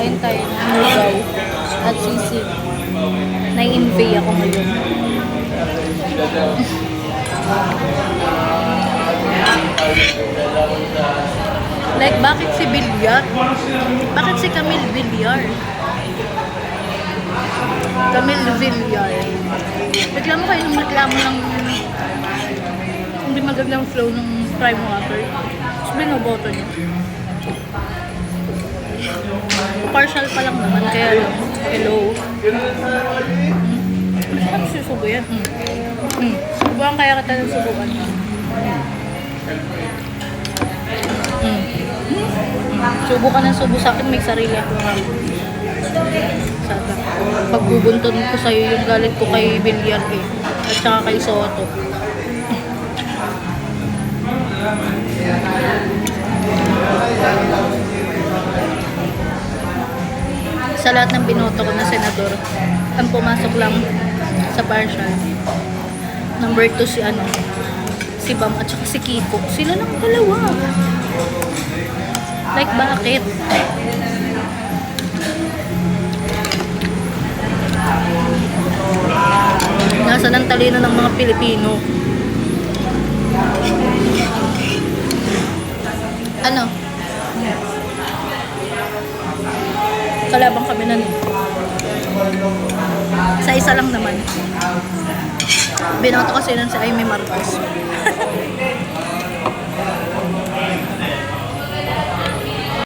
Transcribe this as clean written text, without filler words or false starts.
Kain tayo ng lugaw at sisig. Nai-envy ako ngayon. Like, bakit si Villar? Bakit si Camille Villar? Camille Villar. Reklamo kayo ng reklamo ng hindi magandang flow ng prime water. Tapos binoboto niyo. Partial pa lang naman, kaya lang. Hello. Ano susubo yan? Subuhan kaya kita ng subukan. Subo ka ng subo sa akin, may sarili ako nga. Saka, pagbubunton ko sa'yo yung galit ko kay Villar eh. At saka kay Soto. Sa lahat ng binoto ko na senador, ang pumasok lang sa partial. Number 2 si Bam at saka si Kiko. Sila lang dalawa. Like, bakit? Nasa ng talino ng mga Pilipino. Ano? Kalabang kami nun. Sa isa lang naman. Binoto kasi nun si Aimee Marcos.